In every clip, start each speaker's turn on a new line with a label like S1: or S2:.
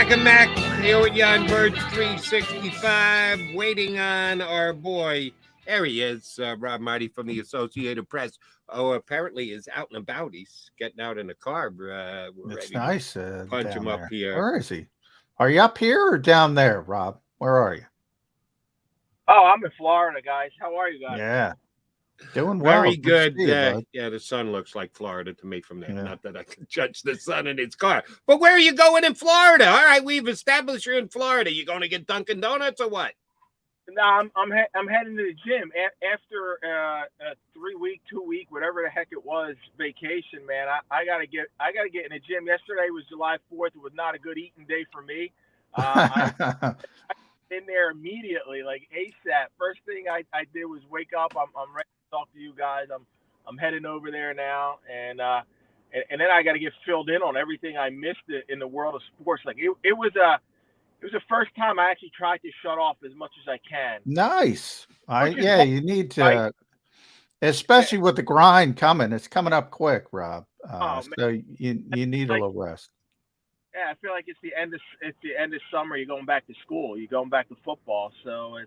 S1: Welcome back. Here with you on Birds 365, waiting on our boy. There he is, Rob Maaddi from the Associated Press. Oh, apparently is out and about. He's getting out in the car. We're
S2: It's
S1: ready
S2: nice
S1: to punch
S2: down
S1: him up
S2: there.
S1: here.
S2: Where is he? Are you up here or down there, Rob? Where are you?
S3: Oh, I'm in Florida, guys. How are you guys?
S2: Yeah, doing well.
S1: Very good.
S2: To see you, bud.
S1: Yeah, the sun looks like Florida to me from there.
S2: Yeah.
S1: Not that I can judge the sun in its car. But where are you going in Florida? All right, we've established you're in Florida. You going to get Dunkin' Donuts or what?
S3: No, I'm heading to the gym after a 3-week, 2-week, whatever the heck it was, vacation. Man, I gotta get in the gym. Yesterday was July 4th. It was not a good eating day for me. I in there immediately, like ASAP. First thing I did was wake up. I'm ready to talk to you guys. I'm heading over there now, and then I got to get filled in on everything I missed in the world of sports. Like it was the first time I actually tried to shut off as much as I can.
S2: Nice.
S3: Yeah,
S2: you need to, especially with the grind coming. It's coming up quick, Rob. So you need a little rest.
S3: Yeah, I feel like it's the end of summer. You're going back to school. You're going back to football. So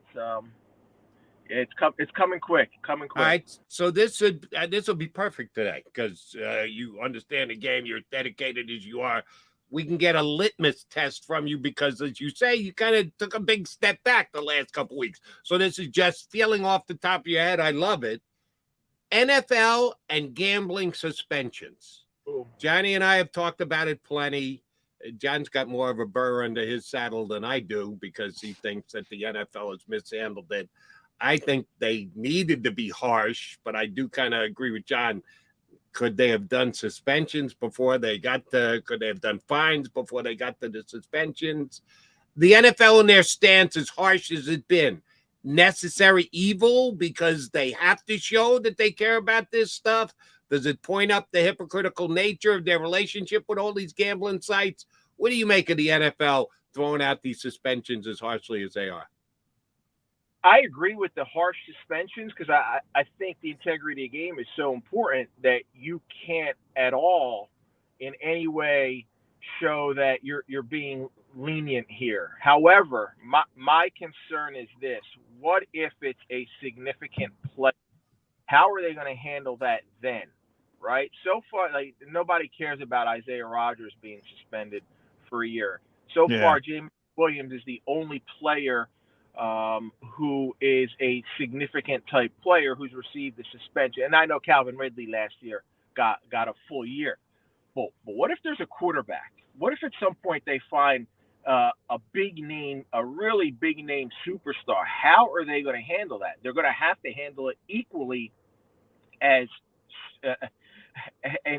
S3: it's coming quick. All
S1: right, so this will be perfect today because you understand the game. You're dedicated as you are. We can get a litmus test from you because, as you say, you kind of took a big step back the last couple of weeks. So this is just feeling off the top of your head. I love it. NFL and gambling suspensions.
S3: Ooh.
S1: Johnny and I have talked about it plenty. John's got more of a burr under his saddle than I do because he thinks that the NFL has mishandled it. I think they needed to be harsh, but I do kind of agree with John. Could they have done suspensions before they got could they have done fines before they got to the suspensions? The NFL in their stance, as harsh as it's been, necessary evil because they have to show that they care about this stuff. Does it point up the hypocritical nature of their relationship with all these gambling sites? What do you make of the NFL throwing out these suspensions as harshly as they are?
S3: I agree with the harsh suspensions because I think the integrity of the game is so important that you can't at all in any way show that you're being lenient here. However, my concern is this. What if it's a significant play? How are they going to handle that then? Right? So far, like nobody cares about Isaiah Rodgers being suspended for a year. So far, James Williams is the only player who is a significant type player who's received the suspension. And I know Calvin Ridley last year got a full year. But what if there's a quarterback? What if at some point they find a big name, a really big name superstar? How are they going to handle that? They're going to have to handle it equally as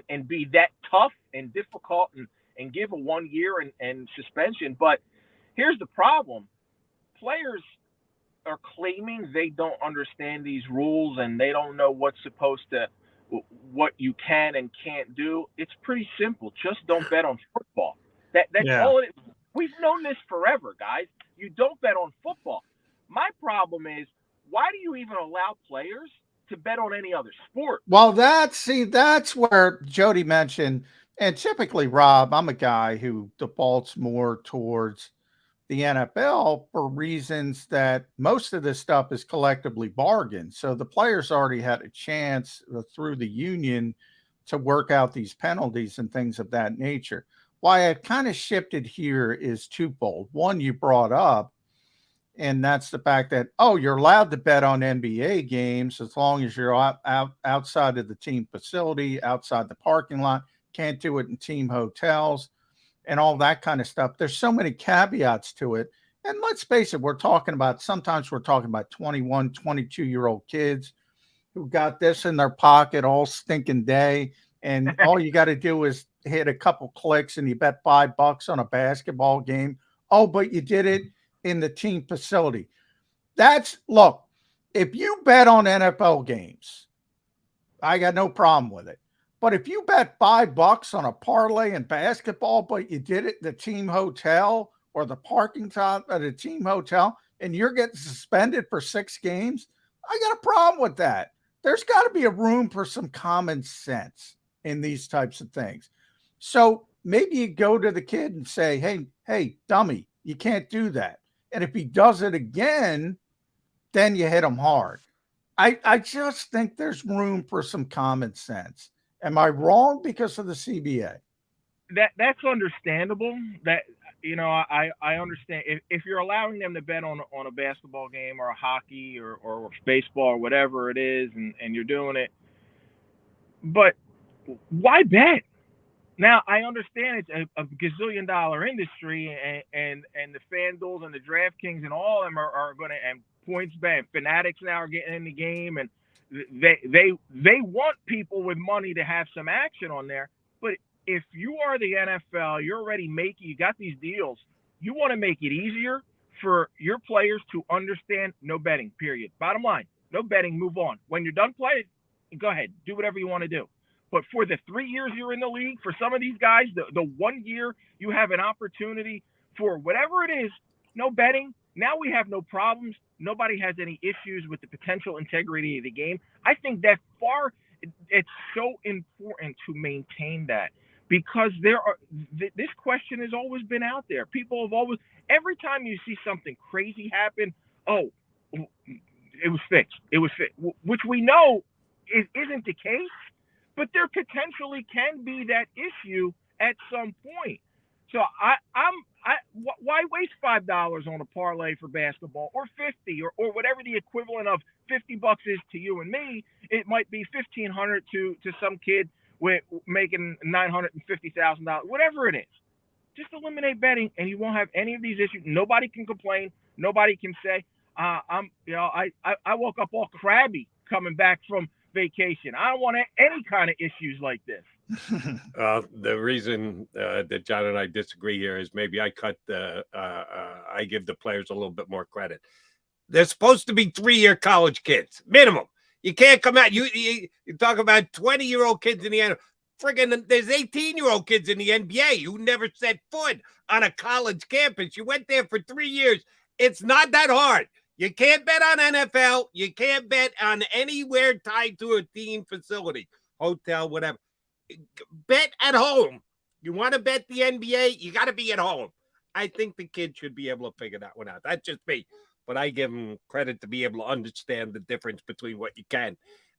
S3: and be that tough and difficult and give a 1 year and suspension. But here's the problem. Players are claiming they don't understand these rules and they don't know what you can and can't do. It's pretty simple. Just don't bet on football. That's all it is. We've known this forever, guys. You don't bet on football. My problem is, why do you even allow players to bet on any other sport?
S2: Well, that's where Jody mentioned, and typically, Rob, I'm a guy who defaults more towards the NFL for reasons that most of this stuff is collectively bargained. So the players already had a chance through the union to work out these penalties and things of that nature. Why it kind of shifted here is twofold. One, you brought up, and that's the fact that, you're allowed to bet on NBA games as long as you're outside of the team facility, outside the parking lot. Can't do it in team hotels and all that kind of stuff. There's so many caveats to it. And let's face it, sometimes we're talking about 21, 22-year-old kids who got this in their pocket all stinking day. And all you got to do is hit a couple clicks and you bet $5 on a basketball game. Oh, but you did it in the team facility. Look, if you bet on NFL games, I got no problem with it. But if you bet $5 on a parlay in basketball, but you did it in the team hotel or the parking lot at a team hotel, and you're getting suspended for 6 games, I got a problem with that. There's got to be a room for some common sense in these types of things. So maybe you go to the kid and say, hey, dummy, you can't do that. And if he does it again, then you hit him hard. I just think there's room for some common sense. Am I wrong because of the CBA?
S3: That's understandable. That, I understand if you're allowing them to bet on a basketball game or a hockey or baseball or whatever it is, and you're doing it, but why bet? Now I understand it's a gazillion dollar industry, and the FanDuels and the DraftKings and all of them are going to, and PointsBet and Fanatics now are getting in the game, and they want people with money to have some action on there. But if you are the NFL, you're already you got these deals. You want to make it easier for your players to understand no betting, period. Bottom line, no betting, move on. When you're done playing, go ahead, do whatever you want to do. But for the 3 years you're in the league, for some of these guys, the 1 year you have an opportunity for whatever it is, no betting. Now we have no problems. Nobody has any issues with the potential integrity of the game. I think that it's so important to maintain that, because this question has always been out there. People have always, every time you see something crazy happen, oh, it was fixed. It was fixed, which we know isn't the case, but there potentially can be that issue at some point. So why waste $5 on a parlay for basketball, or 50, or whatever the equivalent of $50 is to you and me? It might be $1,500 to some kid with making $950,000, whatever it is. Just eliminate betting, and you won't have any of these issues. Nobody can complain. Nobody can say, I woke up all crabby coming back from vacation. I don't want any kind of issues like this.
S1: The reason that John and I disagree here is maybe I give the players a little bit more credit. They're supposed to be 3-year college kids, minimum. You can't come out. You talk about 20-year-old kids in the NFL. Friggin', there's 18-year-old kids in the NBA who never set foot on a college campus. You went there for 3 years. It's not that hard. You can't bet on NFL. You can't bet on anywhere tied to a team facility, hotel, whatever. Bet at home. You want to bet the NBA, you got to be at home. I think the kid should be able to figure that one out. That's just me. But I give him credit to be able to understand the difference between what you can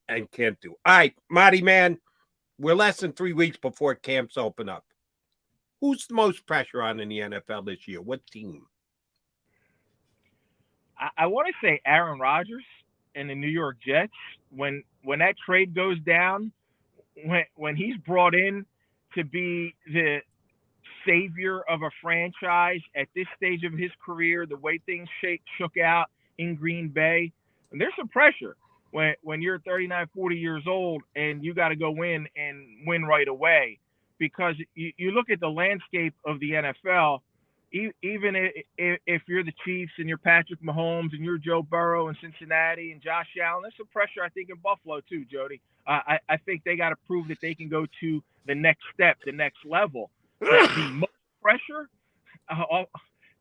S1: and can't do. All right, Maaddi, man, we're less than 3 weeks before camps open up. Who's the most pressure on in the NFL this year? What team?
S3: I want to say Aaron Rodgers and the New York Jets. When that trade goes down, when he's brought in to be the savior of a franchise at this stage of his career, the way things shook out in Green Bay, and there's some pressure when you're 39, 40 years old and you got to go in and win right away, because you look at the landscape of the NFL. Even if you're the Chiefs and you're Patrick Mahomes and you're Joe Burrow in Cincinnati and Josh Allen, there's some pressure, I think, in Buffalo too, Jody. I think they got to prove that they can go to the next step, the next level. The most pressure,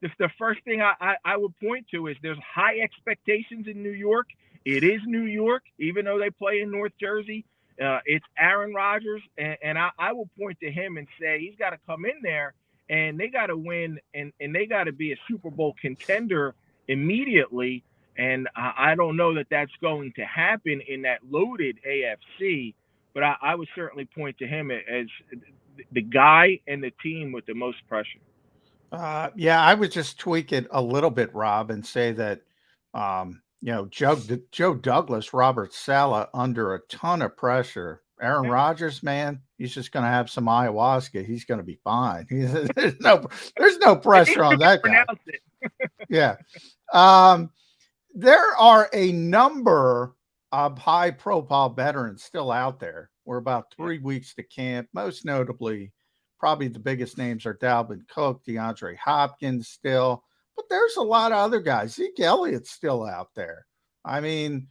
S3: the first thing I would point to is there's high expectations in New York. It is New York, even though they play in North Jersey. It's Aaron Rodgers, and I will point to him and say he's got to come in there, and they got to win, and they got to be a Super Bowl contender immediately. And I don't know that that's going to happen in that loaded AFC, but I would certainly point to him as the guy and the team with the most pressure.
S2: Yeah, I would just tweak it a little bit, Rob, and say that, Joe Douglas, Robert Saleh under a ton of pressure. Aaron Rodgers, man, he's just going to have some ayahuasca. He's going to be fine. There's no pressure on that guy. Yeah. There are a number of high-profile veterans still out there. We're about 3 weeks to camp. Most notably, probably the biggest names are Dalvin Cook, DeAndre Hopkins still. But there's a lot of other guys. Zeke Elliott's still out there. I mean,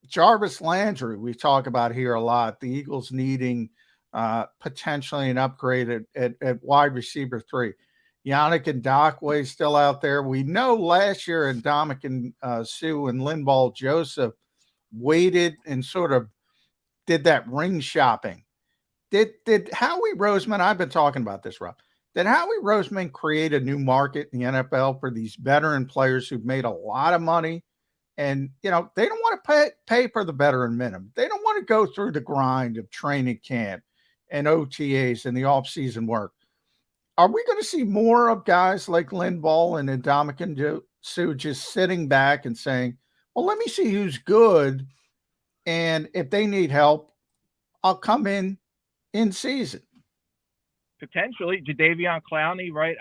S2: Jarvis Landry, we talk about here a lot. The Eagles needing potentially an upgrade at wide receiver 3. Yannick Ngakoue still out there. We know last year Ndamukong Suh and Linval Joseph waited and sort of did that ring shopping. Did Howie Roseman? I've been talking about this, Rob. Did Howie Roseman create a new market in the NFL for these veteran players who've made a lot of money? And they don't want to pay for the veteran minimum. They don't want to go through the grind of training camp and OTAs and the off-season work. Are we going to see more of guys like Lynn Ball and Ndamukong Suh just sitting back and saying, well, let me see who's good, and if they need help, I'll come in season?
S3: Potentially, Jadeveon Clowney, right?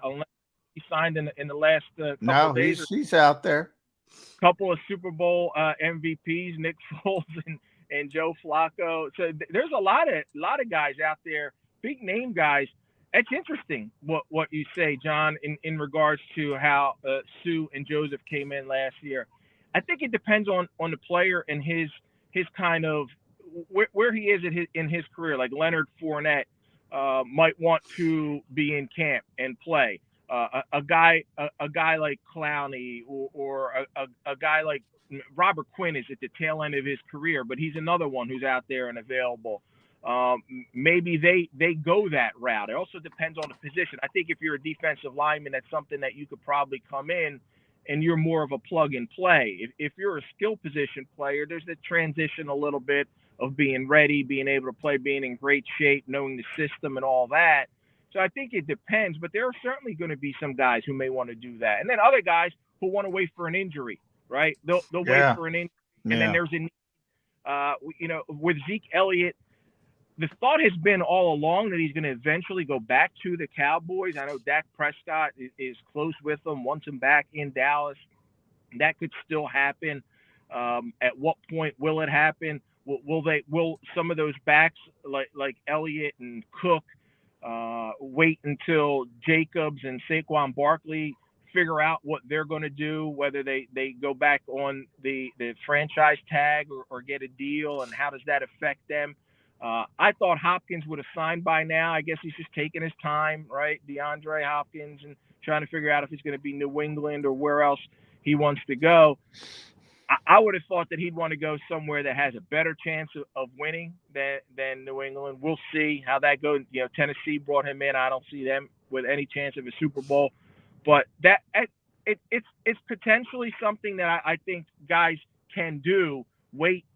S3: Unless he signed in the last couple of days.
S2: He's out there.
S3: Couple of Super Bowl MVPs, Nick Foles and Joe Flacco. So there's a lot of guys out there, big name guys. It's interesting what you say, John, in regards to how Sue and Joseph came in last year. I think it depends on the player and his kind of where he is in his career. Like Leonard Fournette might want to be in camp and play. A guy like Clowney or a guy like Robert Quinn is at the tail end of his career, but he's another one who's out there and available. Maybe they go that route. It also depends on the position. I think if you're a defensive lineman, that's something that you could probably come in and you're more of a plug and play. If you're a skill position player, there's the transition a little bit of being ready, being able to play, being in great shape, knowing the system and all that. So I think it depends, but there are certainly going to be some guys who may want to do that. And then other guys who want to wait for an injury, right? They'll wait for an injury. And then there's with Zeke Elliott, the thought has been all along that he's going to eventually go back to the Cowboys. I know Dak Prescott is close with him, wants him back in Dallas. That could still happen. At what point will it happen? Will some of those backs like Elliott and Cook wait until Jacobs and Saquon Barkley figure out what they're going to do, whether they go back on the franchise tag or get a deal, and how does that affect them? I thought Hopkins would have signed by now. I guess he's just taking his time, right? DeAndre Hopkins, and trying to figure out if it's going to be New England or where else he wants to go. I would have thought that he'd want to go somewhere that has a better chance of winning than New England. We'll see how that goes. Tennessee brought him in. I don't see them with any chance of a Super Bowl, but it's potentially something that I think guys can do. Wait,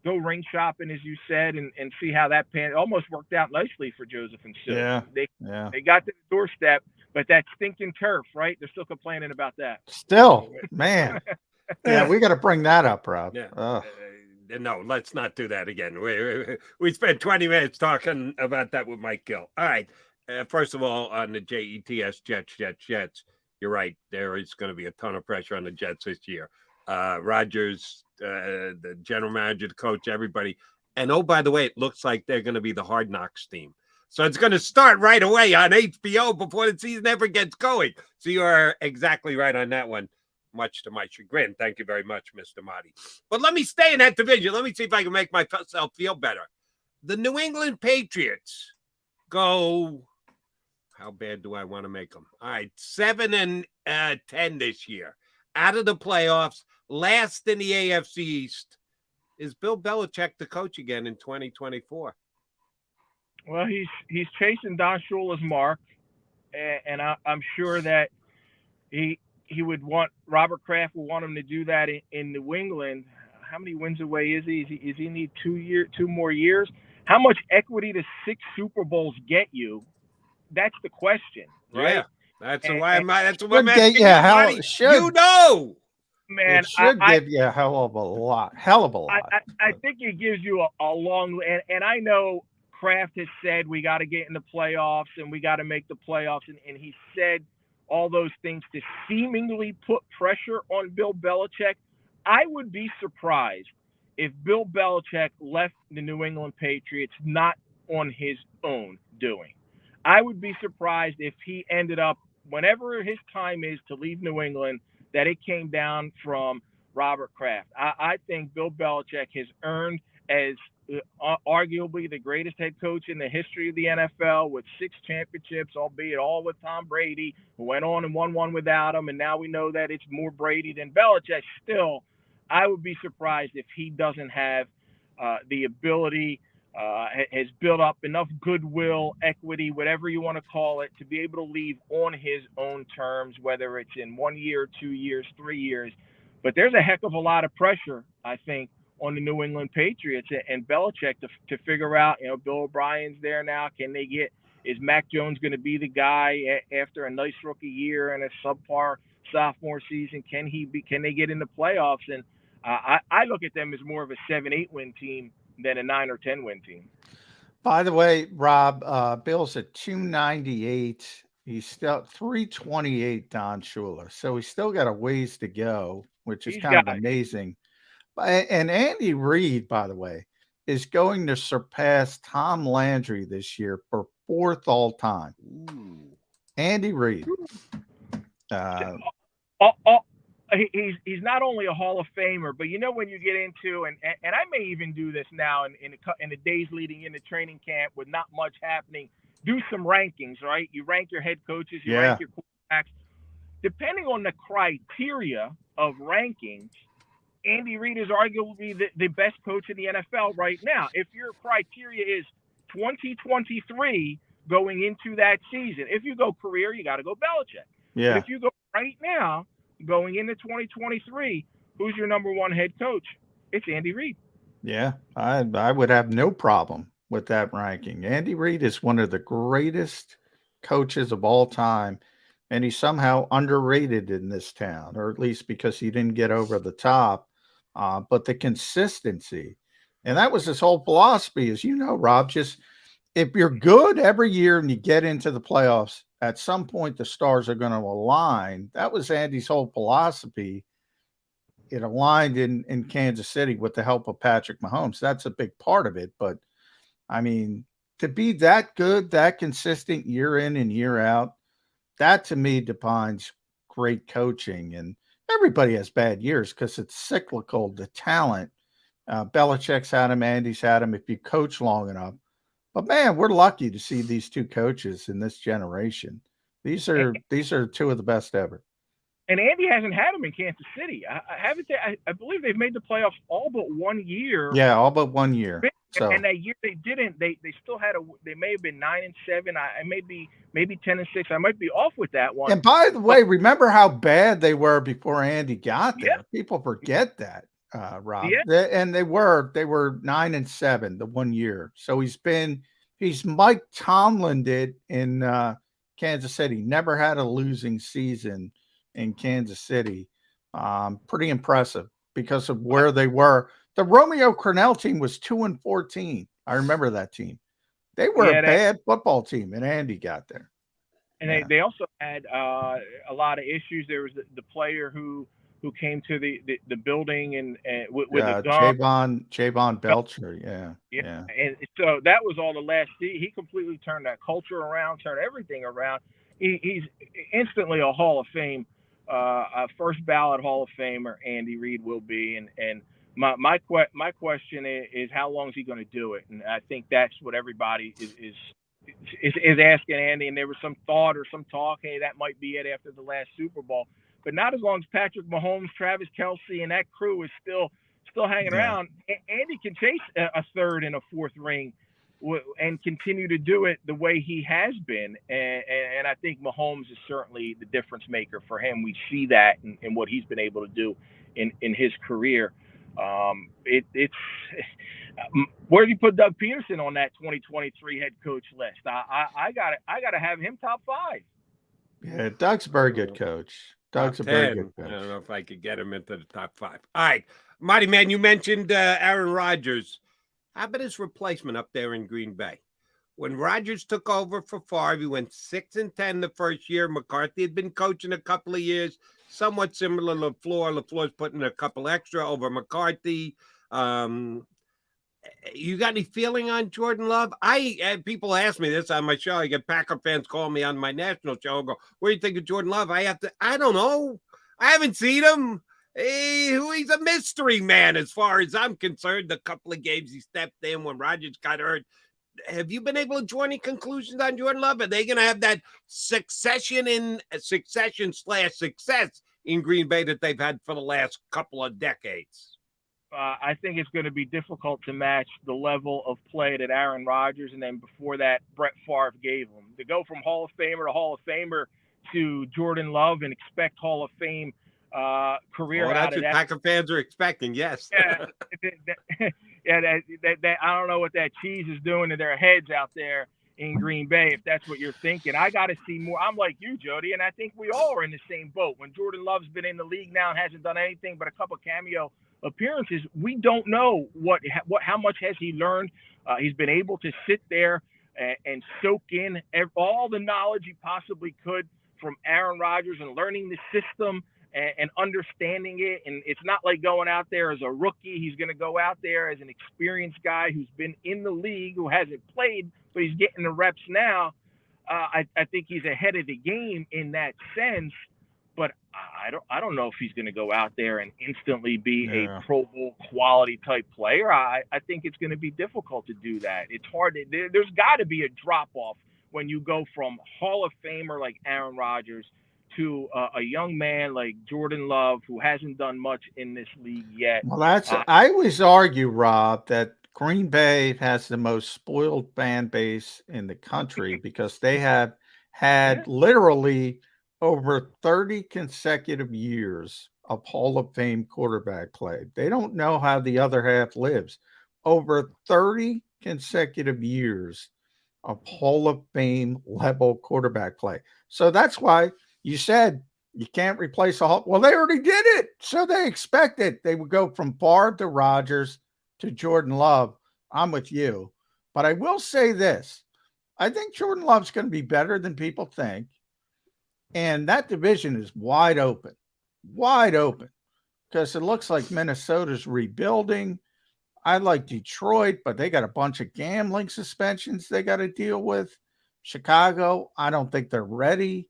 S3: go ring shopping, as you said, and see how that almost worked out nicely for Joseph and Sue.
S2: Yeah.
S3: They got to the doorstep, but that stinking turf, right? They're still complaining about that.
S2: Still, man. Yeah, we got to bring that up, Rob.
S1: Yeah. No, let's not do that again. We spent 20 minutes talking about that with Mike Gill. All right. First of all, on the Jets, Jets, you're right. There is going to be a ton of pressure on the Jets this year. Rodgers, the general manager, the coach, everybody. And oh, by the way, it looks like they're going to be the Hard Knocks team. So it's going to start right away on HBO before the season ever gets going. So you are exactly right on that one, much to my chagrin. Thank you very much, Mr. Maaddi. But let me stay in that division. Let me see if I can make myself feel better. The New England Patriots go, how bad do I want to make them? All right, 7-10 this year. Out of the playoffs, last in the AFC East. Is Bill Belichick the coach again in 2024?
S3: Well, he's chasing Don Shula's mark, and I'm sure that he would want Robert Kraft would want him to do that in New England. How many wins away is he? Is he need 2 more years? How much equity does 6 Super Bowls get you? That's the question, right?
S1: Yeah, that's why I'm asking.
S2: How it should.
S1: You know,
S3: man,
S2: it should give you a hell of a lot.
S3: I think it gives you a long, and I know Kraft has said we got to get in the playoffs and we got to make the playoffs, and he said all those things to seemingly put pressure on Bill Belichick. I would be surprised if Bill Belichick left the New England Patriots not on his own doing. I would be surprised if he ended up, whenever his time is to leave New England, that it came down from Robert Kraft. I think Bill Belichick has earned as arguably the greatest head coach in the history of the NFL, with 6 championships, albeit all with Tom Brady, who went on and won one without him. And now we know that it's more Brady than Belichick. Still, I would be surprised if he doesn't have the ability has built up enough goodwill, equity, whatever you want to call it, to be able to leave on his own terms, whether it's in 1 year, 2 years, 3 years. But there's a heck of a lot of pressure, I think, on the New England Patriots and Belichick to figure out, Bill O'Brien's there now. Is Mac Jones going to be the guy after a nice rookie year and a subpar sophomore season? Can they get in the playoffs? And I look at them as more of a 7-8 win team than a 9 or 10 win team.
S2: By the way, Rob, Bill's at 298. He's still 328, Don Shula. So he's still got a ways to go, which is kind of amazing. And Andy Reid, by the way, is going to surpass Tom Landry this year for 4th all time. Ooh. Andy Reid.
S3: He's not only a Hall of Famer, but when you get into, and I may even do this now in the days leading into training camp with not much happening, do some rankings, right? You rank your head coaches, you rank your quarterbacks. Depending on the criteria of rankings, Andy Reid is arguably the best coach in the NFL right now. If your criteria is 2023 going into that season, if you go career, you got to go Belichick.
S2: Yeah.
S3: But if you go right now, going into 2023, who's your number one head coach? It's Andy Reid.
S2: Yeah, I would have no problem with that ranking. Andy Reid is one of the greatest coaches of all time, and he's somehow underrated in this town, or at least because he didn't get over the top. But the consistency, and that was his whole philosophy, as you know, Rob, just if you're good every year and you get into the playoffs, at some point the stars are going to align. That was Andy's whole philosophy. It aligned in Kansas City with the help of Patrick Mahomes. That's a big part of it. But, I mean, to be that good, that consistent year in and year out, that to me defines great coaching. And everybody has bad years because it's cyclical, the talent. Belichick's had him, Andy's had him if you coach long enough. But, man, we're lucky to see these two coaches in this generation. These are two of the best ever.
S3: And Andy hasn't had them in Kansas City. I believe they've made the playoffs all but 1 year.
S2: Yeah, all but 1 year. So.
S3: And that year they didn't. They still had they may have been 9-7. I may be maybe 10-6. I might be off with that one.
S2: And by the way, remember how bad they were before Andy got there. Yeah. People forget that, Rob. Yeah. And they were 9-7 the 1 year. So he's Mike Tomlin did in Kansas City. Never had a losing season in Kansas City. Pretty impressive because of where they were. The Romeo Crennel team was 2-14. I remember that team. They were a bad football team, and Andy got there.
S3: And they also had a lot of issues. There was the player who came to the building and with the gun.
S2: Javon Belcher, yeah.
S3: And so that was all the last. He completely turned that culture around, turned everything around. He's instantly a Hall of Fame, a first ballot Hall of Famer. Andy Reid will be, and my question is how long is he going to do it? And I think that's what everybody is asking Andy. And there was some thought or some talk, hey, that might be it after the last Super Bowl. But not as long as Patrick Mahomes, Travis Kelce, and that crew is still hanging around. Andy can chase a third and a fourth ring and continue to do it the way he has been. And I think Mahomes is certainly the difference maker for him. We see that in what he's been able to do in his career. It's where do you put Doug Peterson on that 2023 head coach list? I gotta have him top 5.
S2: Yeah, Doug's a very good coach. Doug's a very good coach.
S1: I don't know if I could get him into the top 5. All right, Maaddi, man, you mentioned Aaron Rodgers. How about his replacement up there in Green Bay? When Rodgers took over for Favre, he went 6-10 the first year. McCarthy had been coaching a couple of years, somewhat similar to LaFleur. LaFleur's putting a couple extra over McCarthy. You got any feeling on Jordan Love? People ask me this on my show. I get Packer fans calling me on my national show and go, what do you think of Jordan Love? I don't know. I haven't seen him. He's a mystery man as far as I'm concerned. The couple of games he stepped in when Rodgers got hurt. Have you been able to draw any conclusions on Jordan Love? Are they going to have that succession / success in Green Bay that they've had for the last couple of decades?
S3: I think it's going to be difficult to match the level of play that Aaron Rodgers and then before that Brett Favre gave him. To go from Hall of Famer to Hall of Famer to Jordan Love and expect Hall of Fame career
S1: Well,
S3: out
S1: that's
S3: of
S1: what
S3: that.
S1: Packer fans are expecting. Yes.
S3: Yeah, that I don't know what that cheese is doing to their heads out there in Green Bay, if that's what you're thinking. I got to see more. I'm like you, Jody, and I think we all are in the same boat. When Jordan Love's been in the league now and hasn't done anything but a couple cameo appearances, we don't know how much has he learned. He's been able to sit there and soak in all the knowledge he possibly could from Aaron Rodgers and learning the system and understanding it. And it's not like going out there as a rookie. He's going to go out there as an experienced guy who's been in the league, who hasn't played, but he's getting the reps now. I think he's ahead of the game in that sense. But I don't know if he's going to go out there and instantly be a Pro Bowl quality type player. I think it's going to be difficult to do that. It's hard. There's got to be a drop off when you go from Hall of Famer like Aaron Rodgers to a young man like Jordan Love, who hasn't done much in this league yet.
S2: Well, I always argue, Rob, that Green Bay has the most spoiled fan base in the country because they have had literally over 30 consecutive years of Hall of Fame quarterback play. They don't know how the other half lives. Over 30 consecutive years of Hall of Fame level quarterback play. So that's why you said you can't replace a Hall. Well, they already did it. So they expected they would go from Favre to Rodgers to Jordan Love. I'm with you. But I will say this. I think Jordan Love's going to be better than people think. And that division is wide open, because it looks like Minnesota's rebuilding. I like Detroit, but they got a bunch of gambling suspensions they got to deal with. Chicago, I don't think they're ready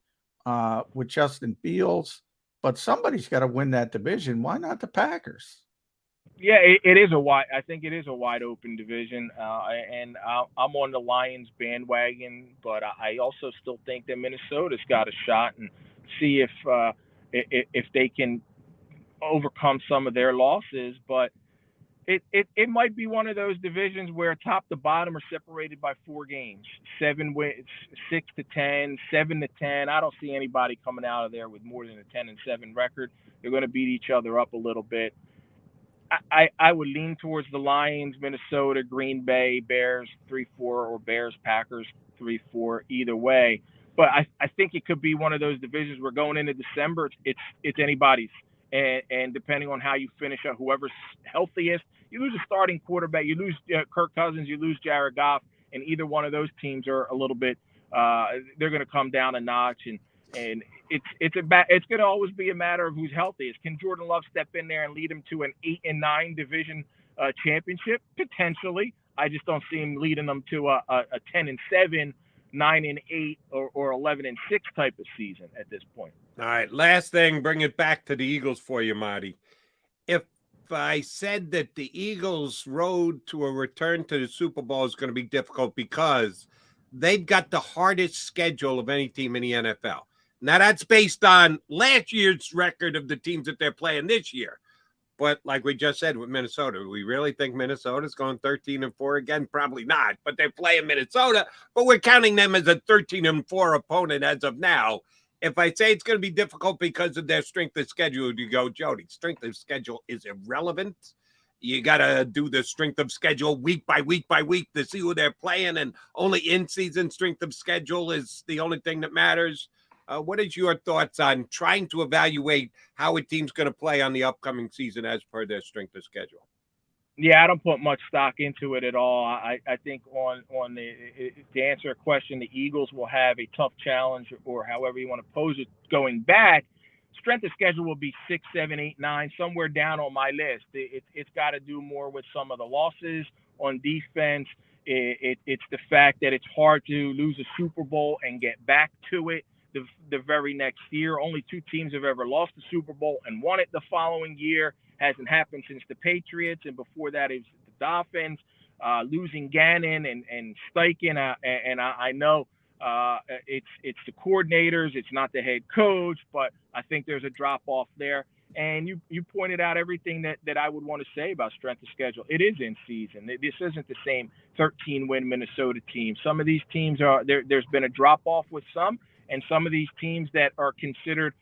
S2: with Justin Fields, but somebody's got to win that division. Why not the Packers?
S3: Yeah, it is I think it is a wide open division, and I'm on the Lions bandwagon, but I also still think that Minnesota's got a shot and see if they can overcome some of their losses. But it might be one of those divisions where top to bottom are separated by 4 games, 7 wins, 6-10, 7-10. I don't see anybody coming out of there with more than a 10-7 record. They're going to beat each other up a little bit. I would lean towards the Lions, Minnesota, Green Bay, Bears 3-4, or Bears, Packers 3-4, either way. But I think it could be one of those divisions where going into December, it's anybody's. And depending on how you finish up, whoever's healthiest, you lose a starting quarterback, you lose Kirk Cousins, you lose Jared Goff, and either one of those teams are a little bit, they're going to come down a notch. And it's going to always be a matter of who's healthiest. Can Jordan Love step in there and lead him to an 8-9 division championship? Potentially. I just don't see him leading them to a 10-7, 9-8, or 11-6 type of season at this point.
S1: All right, last thing, bring it back to the Eagles for you, Maaddi. If I said that the Eagles' road to a return to the Super Bowl is going to be difficult because they've got the hardest schedule of any team in the NFL. Now, that's based on last year's record of the teams that they're playing this year. But like we just said with Minnesota, we really think Minnesota's going 13-4 again? Probably not, but they're playing Minnesota, but we're counting them as a 13-4 opponent as of now. If I say it's going to be difficult because of their strength of schedule, you go, Jody, strength of schedule is irrelevant. You got to do the strength of schedule week by week by week to see who they're playing, and only in-season strength of schedule is the only thing that matters. What is your thoughts on trying to evaluate how a team's going to play on the upcoming season as per their strength of schedule?
S3: Yeah, I don't put much stock into it at all. I think to answer a question, the Eagles will have a tough challenge, or however you want to pose it, going back. Strength of schedule will be 6, 7, 8, 9, somewhere down on my list. It's got to do more with some of the losses on defense. It's the fact that it's hard to lose a Super Bowl and get back to it the very next year. Only 2 teams have ever lost the Super Bowl and won it the following year. Hasn't happened since the Patriots, and before that it was the Dolphins. Losing Gannon and Steichen, and I know It's the coordinators, it's not the head coach, but I think there's a drop off there. And you pointed out everything that I would want to say about strength of schedule. It is in season. This isn't the same 13-win Minnesota team. Some of these teams there's been a drop off with some, and some of these teams that are considered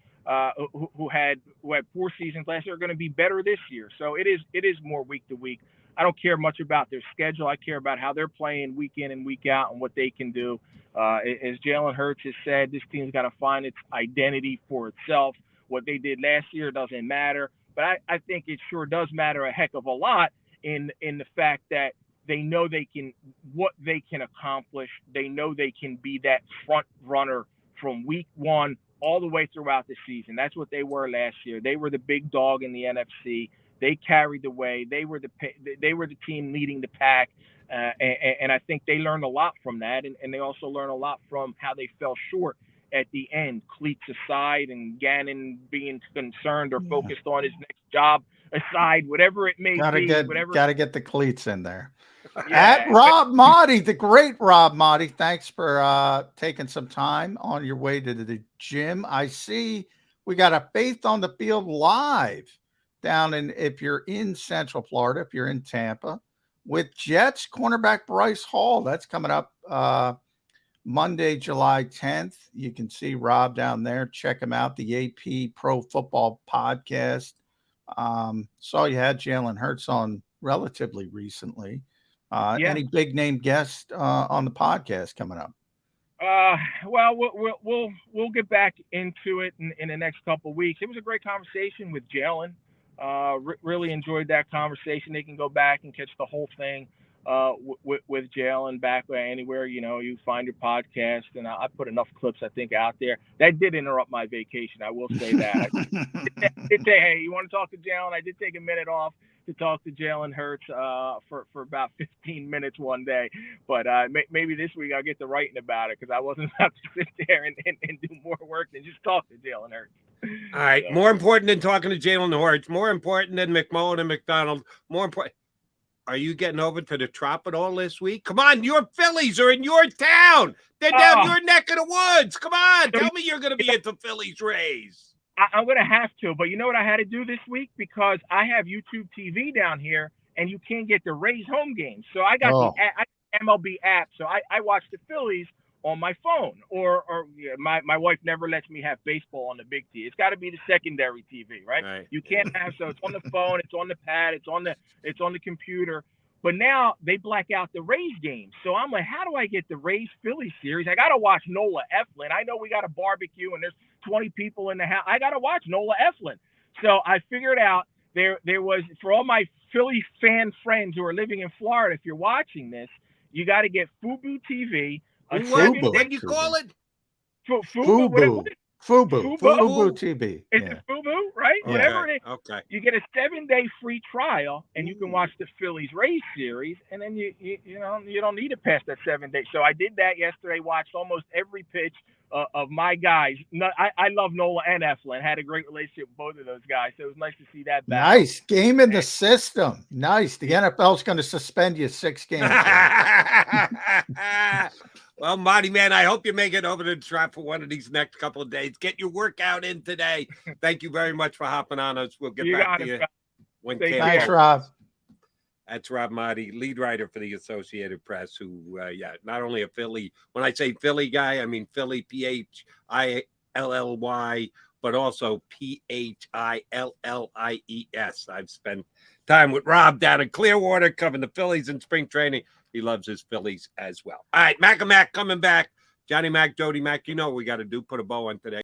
S3: who had 4 seasons last year are going to be better this year. So it is more week to week. I don't care much about their schedule. I care about how they're playing week in and week out and what they can do. As Jalen Hurts has said, this team's got to find its identity for itself. What they did last year doesn't matter, but I think it sure does matter a heck of a lot in the fact that they know what they can accomplish. They know they can be that front runner from week 1 all the way throughout the season. That's what they were last year. They were the big dog in the NFC. They carried the way. They were the team leading the pack, and I think they learned a lot from that, and they also learned a lot from how they fell short at the end, cleats aside, and Gannon being concerned or focused on his next job aside, whatever it may be.
S2: Gotta get the cleats in there.
S3: Yeah.
S2: At Rob Maaddi, the great Rob Maaddi, thanks for taking some time on your way to the gym. I see we got a Faith on the Field live down if you're in Central Florida, if you're in Tampa, with Jets cornerback Bryce Hall. That's coming up Monday, July 10th. You can see Rob down there. Check him out, the AP Pro Football Podcast. Saw you had Jalen Hurts on relatively recently. Any big name guests on the podcast coming up?
S3: Well, we'll get back into it in the next couple of weeks. It was a great conversation with Jalen. Really enjoyed that conversation. They can go back and catch the whole thing with Jalen back anywhere you find your podcast, and I put enough clips I think out there. That did interrupt my vacation, I will say that. I did say, hey, you want to talk to Jalen? I did take a minute off to talk to Jalen Hurts for about 15 minutes one day, but maybe this week I'll get to writing about it, because I wasn't about to sit there and do more work than just talk to Jalen Hurts.
S1: All right, so, more important than talking to Jalen Hurts, more important than McMullen and McDonald, more important. Are you getting over to the Trop at all this week? Come on, your Phillies are in your town. They're down your neck of the woods. Come on, tell me you're going to be at the Phillies Rays.
S3: I'm going to have to, but you know what I had to do this week? Because I have YouTube TV down here, and you can't get the Rays home games. So I got the MLB app, so I watch the Phillies on my phone, or my wife never lets me have baseball on the big TV. It's got to be the secondary TV, right? You can't have, so it's on the phone, it's on the pad, it's on the computer. But now they black out the Rays games. So I'm like, how do I get the Rays Phillies series? I got to watch Nola Eflin. I know we got a barbecue and there's 20 people in the house. I got to watch Nola Eflin. So I figured out there was, for all my Philly fan friends who are living in Florida, if you're watching this, you got to get Fubo TV.
S1: What do you call it?
S2: Fubo TV.
S3: It's a Fubo, right?
S1: Okay.
S3: Whatever it is.
S1: Okay.
S3: You get a 7-day free trial, and you can watch the Phillies Rays series, and then you don't need to pass that 7 days. So I did that yesterday. Watched almost every pitch of my guys. I love Nola and Eflin. Had a great relationship with both of those guys, so it was nice to see that back.
S2: Nice game in the system. Nice. The NFL's going to suspend you 6 games.
S1: Well, Maaddi, man, I hope you make it over to the Trop for one of these next couple of days. Get your workout in today. Thank you very much for hopping on us. We'll get back to you when camp.
S2: Thanks, Rob.
S1: That's Rob Maaddi, lead writer for the Associated Press, who, not only a Philly, when I say Philly guy, I mean Philly, Philly, but also Phillies. I've spent time with Rob down in Clearwater covering the Phillies in spring training. He loves his Phillies as well. All right, Mac and Mac coming back. Johnny Mac, Jody Mac, you know what we got to do. Put a bow on today.